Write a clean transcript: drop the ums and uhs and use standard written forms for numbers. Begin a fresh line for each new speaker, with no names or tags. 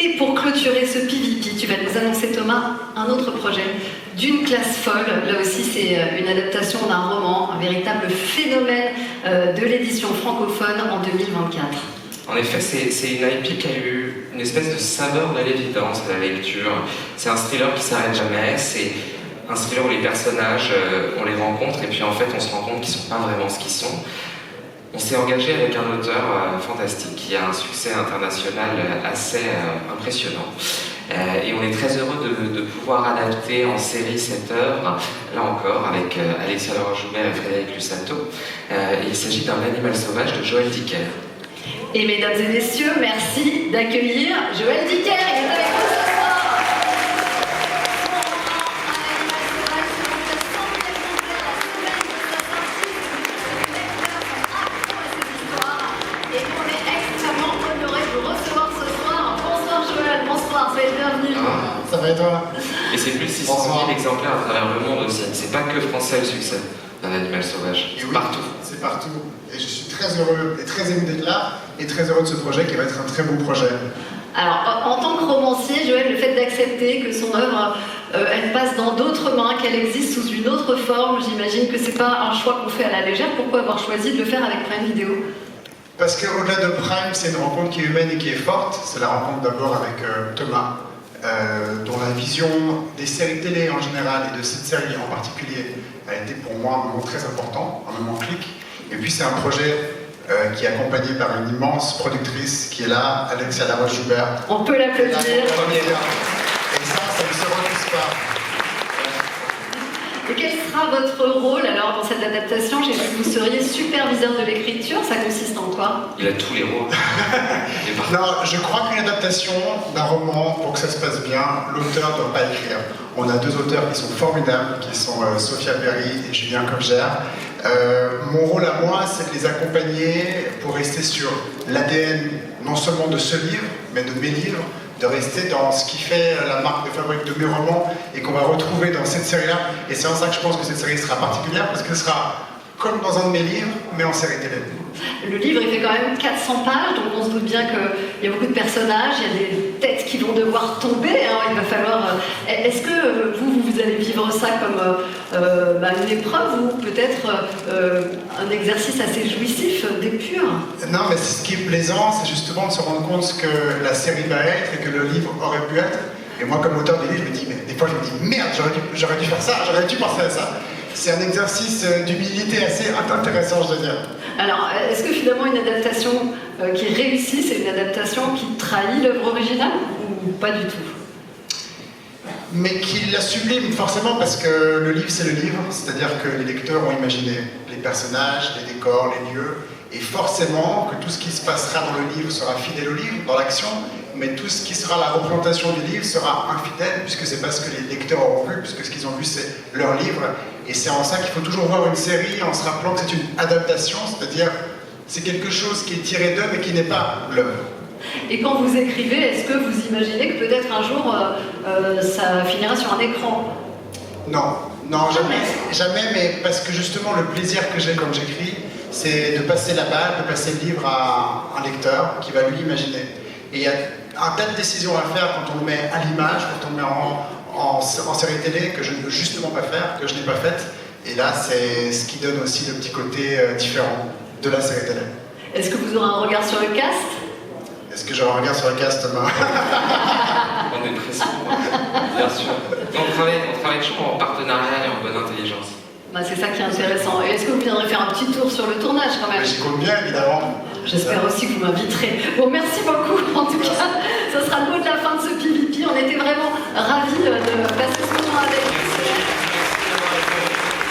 Et pour clôturer ce PVP, tu vas nous annoncer, Thomas, un autre projet d'une classe folle. Là aussi, c'est une adaptation d'un roman, un véritable phénomène de l'édition francophone en 2024.
En effet, c'est une IP qui a eu une espèce de saveur de l'évidence à la lecture. C'est un thriller qui s'arrête jamais, c'est un thriller où les personnages, on les rencontre et puis en fait on se rend compte qu'ils ne sont pas vraiment ce qu'ils sont. On s'est engagé avec un auteur fantastique qui a un succès international assez impressionnant. Et on est très heureux de pouvoir adapter en série cette œuvre, là encore, avec Alexia Laroche-Joubert et Frédéric Lusato. Il s'agit d'un Animal sauvage de Joël Dicker.
Et mesdames et messieurs, merci d'accueillir Joël Dicker. Il est avec nous ce soir. Et on est extrêmement honorés de vous recevoir ce soir. Bonsoir Joël, bonsoir, soyez bienvenus.
Ça va et toi?
Et c'est plus de 600 000 exemplaires à travers le monde aussi. C'est pas que français le succès d'un Animal sauvage, c'est partout.
C'est partout. Et je suis très heureux et très ému d'être là et très heureux de ce projet qui va être un très beau projet.
Alors, en tant que romancier, Joël, le fait d'accepter que son œuvre, elle passe dans d'autres mains, qu'elle existe sous une autre forme, j'imagine que c'est pas un choix qu'on fait à la légère. Pourquoi avoir choisi de le faire avec Prime Video?
Parce qu'au-delà de Prime, c'est une rencontre qui est humaine et qui est forte. C'est la rencontre d'abord avec Thomas, dont la vision des séries télé en général et de cette série en particulier a été pour moi un moment très important, un moment clic. Et puis c'est un projet qui est accompagné par une immense productrice qui est là, Alexia Laroche-Joubert.
On peut l'applaudir.
Et ça ne se refuse pas.
Et quel sera votre rôle alors dans cette adaptation? J'ai vu que vous seriez superviseur de l'écriture, ça consiste en quoi?
Il a tous les rôles.
Non, je crois qu'une adaptation d'un roman, pour que ça se passe bien, l'auteur ne doit pas écrire. On a deux auteurs qui sont formidables, qui sont Sophia Perry et Julien Kopgère. Mon rôle à moi, c'est de les accompagner pour rester sur l'ADN, non seulement de ce livre, mais de mes livres, de rester dans ce qui fait la marque de fabrique de mes romans et qu'on va retrouver dans cette série-là. Et c'est en ça que je pense que cette série sera particulière, parce qu'elle sera comme dans un de mes livres, mais en série télé.
Le livre, il fait quand même 400 pages, donc on se doute bien qu'il y a beaucoup de personnages, il y a des têtes qui vont devoir tomber, hein, il va falloir... Est-ce que vous allez vivre ça comme une épreuve ou peut-être un exercice assez jouissif d'épure?
Non, mais ce qui est plaisant, c'est justement de se rendre compte ce que la série va être et que le livre aurait pu être. Et moi, comme auteur des livres, je me dis, mais des fois, je me dis, merde, j'aurais dû faire ça, j'aurais dû penser à ça. C'est un exercice d'humilité assez intéressant, je dois dire.
Alors, est-ce que finalement une adaptation qui est réussie, c'est une adaptation qui trahit l'œuvre originale ou pas du tout?
Mais qui la sublime forcément, parce que le livre, c'est le livre, c'est-à-dire que les lecteurs ont imaginé les personnages, les décors, les lieux, et forcément que tout ce qui se passera dans le livre sera fidèle au livre, dans l'action, mais tout ce qui sera la représentation du livre sera infidèle, puisque c'est pas ce que les lecteurs auront vu, puisque ce qu'ils ont vu, c'est leur livre. Et c'est en ça qu'il faut toujours voir une série en se rappelant que c'est une adaptation, c'est-à-dire c'est quelque chose qui est tiré d'eux, mais qui n'est pas l'œuvre.
Et quand vous écrivez, est-ce que vous imaginez que peut-être un jour ça finira sur un écran?
Non, non, jamais, mais parce que justement le plaisir que j'ai quand j'écris, c'est de passer la balle, de passer le livre à un lecteur qui va lui imaginer. Et il y a un tas de décisions à faire quand on le met à l'image, quand on le met en série télé, que je ne veux justement pas faire, que je n'ai pas faite. Et là, c'est ce qui donne aussi le petit côté différent de la série télé.
Est-ce que vous aurez un regard sur le cast?
Est-ce que j'aurai un regard sur le cast, Thomas?
On est pressé, bien sûr. On travaille toujours en partenariat et en bonne intelligence.
Bah, c'est ça qui est intéressant. Et est-ce que vous viendrez faire un petit tour sur le tournage quand même?
J'y compte bien, évidemment.
J'espère aussi que vous m'inviterez. Bon, merci beaucoup en tout cas. Ça sera le mot de la fin de ce